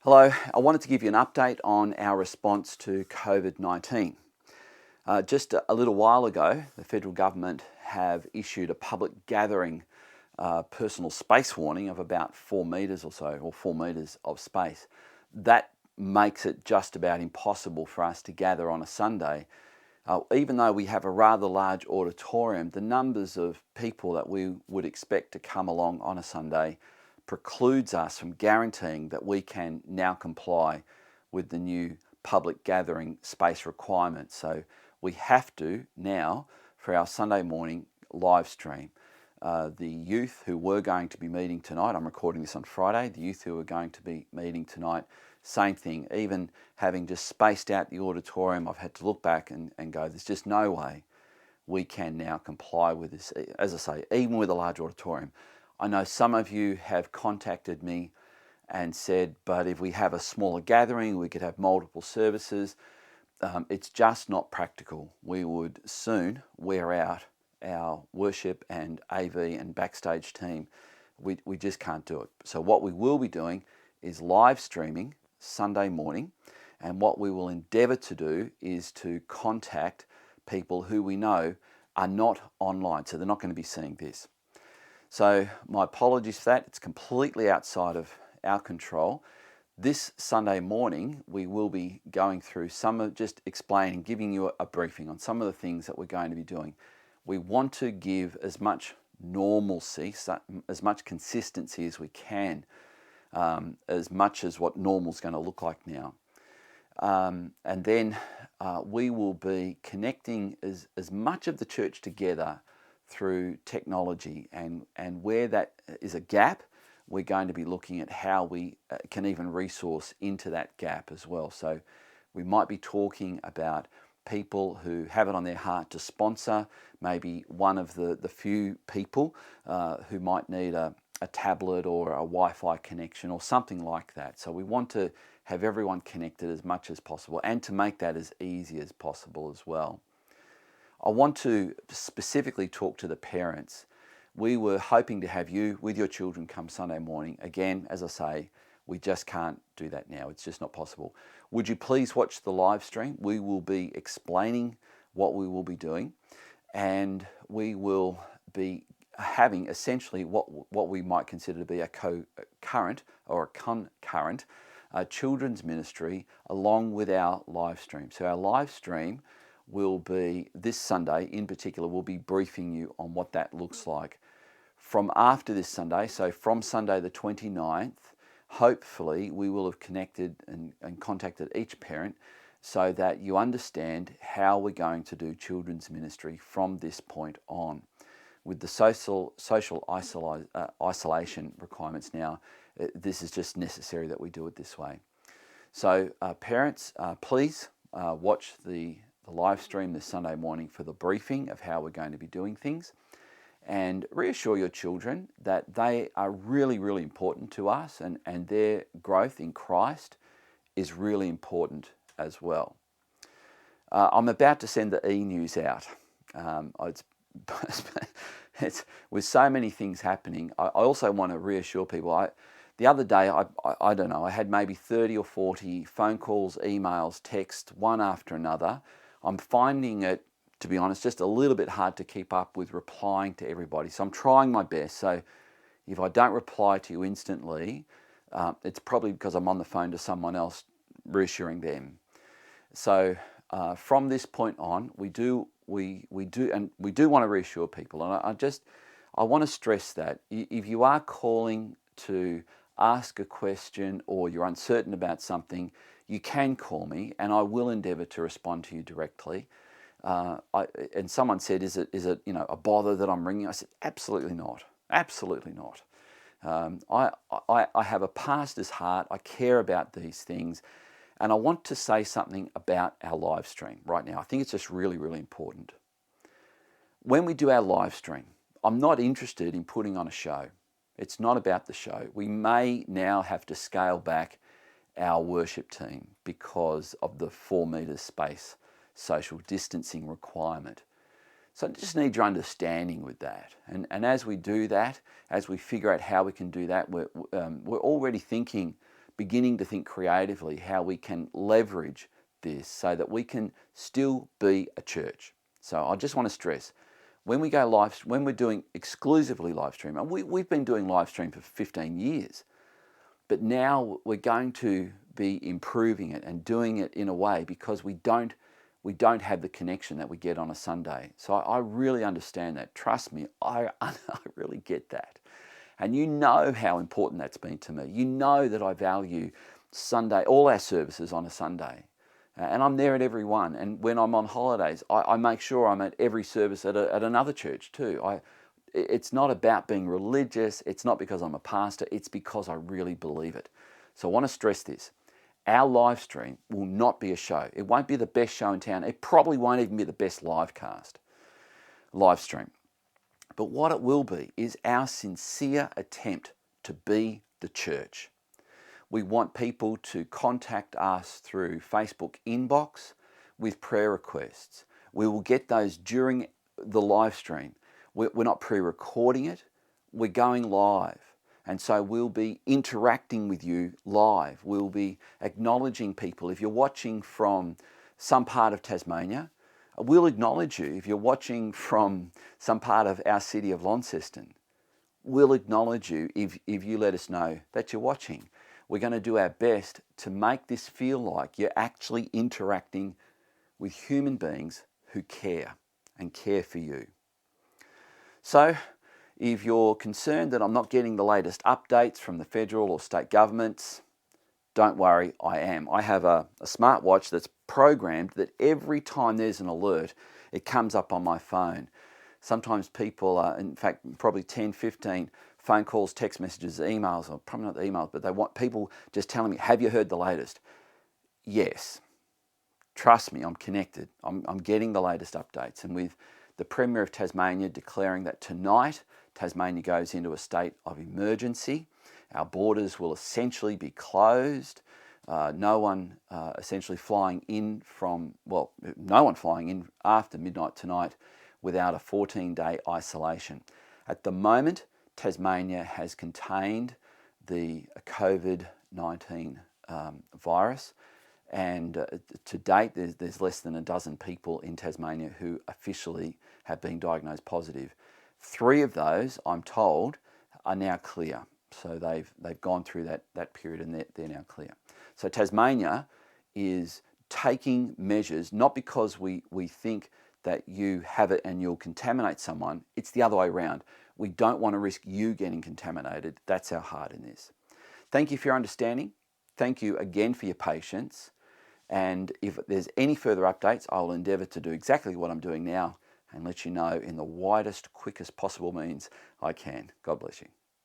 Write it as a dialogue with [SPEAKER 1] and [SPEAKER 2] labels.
[SPEAKER 1] Hello, I wanted to give you an update on our response to COVID-19. Just a little while ago, the federal government have issued a public gathering personal space warning of about 4 metres or so, or 4 metres of space. That makes it just about impossible for us to gather on a Sunday. Even though we have a rather large auditorium, the numbers of people that we would expect to come along on a Sunday precludes us from guaranteeing that we can now comply with the new public gathering space requirements. So we have to now, for our Sunday morning live stream, the youth who were going to be meeting tonight, I'm recording this on Friday, the youth who are going to be meeting tonight, same thing. Even having just spaced out the auditorium, I've had to look back and go, there's just no way we can now comply with this. As I say, even with a large auditorium. I know some of you have contacted me and said, but if we have a smaller gathering, we could have multiple services. It's just not practical. We would soon wear out our worship and AV and backstage team. We just can't do it. So what we will be doing is live streaming Sunday morning, and what we will endeavour to do is to contact people who we know are not online, so they're not going to be seeing this. So my apologies for that. It's completely outside of our control. This Sunday morning, we will be going through just explaining, giving you a briefing on some of the things that we're going to be doing. We want to give as much normalcy, as much consistency as we can, as much as what normal is going to look like now. And then we will be connecting as much of the church together through technology, and where that is a gap, we're going to be looking at how we can even resource into that gap as well. So we might be talking about people who have it on their heart to sponsor maybe one of the few people who might need a tablet or a Wi-Fi connection or something like that. So we want to have everyone connected as much as possible and to make that as easy as possible as well. I want to specifically talk to the parents. We were hoping to have you with your children come Sunday morning. Again, as I say, we just can't do that now. It's just not possible. Would you please watch the live stream? We will be explaining what we will be doing, and we will be having essentially what we might consider to be a concurrent children's ministry along with our live stream. So our live stream will be this Sunday in particular. We'll be briefing you on what that looks like. From after this Sunday, so from Sunday the 29th, hopefully we will have connected and contacted each parent so that you understand how we're going to do children's ministry from this point on. With the social isolation requirements now, this is just necessary that we do it this way. So parents, please watch the live stream this Sunday morning for the briefing of how we're going to be doing things, and reassure your children that they are really, really important to us, and their growth in Christ is really important as well. I'm about to send the e-news out. It's with so many things happening. I also want to reassure people. The other day, I don't know, I had maybe 30 or 40 phone calls, emails, texts, one after another. I'm finding it, to be honest, just a little bit hard to keep up with replying to everybody. So I'm trying my best. So if I don't reply to you instantly, it's probably because I'm on the phone to someone else reassuring them. So from this point on, we do want to reassure people. And I want to stress that if you are calling to ask a question or you're uncertain about something, you can call me and I will endeavour to respond to you directly. And someone said, is it a bother that I'm ringing? I said, absolutely not. Absolutely not. I have a pastor's heart. I care about these things. And I want to say something about our live stream right now. I think it's just really, really important. When we do our live stream, I'm not interested in putting on a show. It's not about the show. We may now have to scale back our worship team because of the 4 metre space social distancing requirement. So I just need your understanding with that. And as we do that, as we figure out how we can do that, we're already thinking beginning to think creatively how we can leverage this so that we can still be a church. So I just want to stress, when we go live, when we're doing exclusively live stream, and we've been doing live stream for 15 years, but now we're going to be improving it and doing it in a way because we don't have the connection that we get on a Sunday. So I really understand that. Trust me, I really get that. And you know how important that's been to me. You know that I value Sunday, all our services on a Sunday. And I'm there at every one. And when I'm on holidays, I make sure I'm at every service at another church too. It's not about being religious. It's not because I'm a pastor. It's because I really believe it. So I want to stress this. Our live stream will not be a show. It won't be the best show in town. It probably won't even be the best live stream. But what it will be is our sincere attempt to be the church. We want people to contact us through Facebook inbox with prayer requests. We will get those during the live stream. We're not pre-recording it. We're going live. And so we'll be interacting with you live. We'll be acknowledging people. If you're watching from some part of Tasmania, we'll acknowledge you. If you're watching from some part of our city of Launceston, we'll acknowledge you if you let us know that you're watching. We're going to do our best to make this feel like you're actually interacting with human beings who care and care for you. So, if you're concerned that I'm not getting the latest updates from the federal or state governments, don't worry, I am. I have a smartwatch that's programmed that every time there's an alert, it comes up on my phone. Sometimes people, in fact, probably 10, 15 phone calls, text messages, emails, or probably not the emails, but they want people just telling me, have you heard the latest? Yes. Trust me, I'm connected. I'm getting the latest updates. And with the Premier of Tasmania declaring that tonight Tasmania goes into a state of emergency, our borders will essentially be closed. No one essentially flying in no one flying in after midnight tonight without a 14-day isolation. At the moment, Tasmania has contained the COVID-19 virus, and to date there's less than a dozen people in Tasmania who officially have been diagnosed positive. 3 of those, I'm told, are now clear. So they've gone through that period and they're now clear. So Tasmania is taking measures, not because we think that you have it and you'll contaminate someone. It's the other way around. We don't want to risk you getting contaminated. That's our heart in this. Thank you for your understanding. Thank you again for your patience. And if there's any further updates, I'll endeavour to do exactly what I'm doing now and let you know in the widest, quickest possible means I can. God bless you.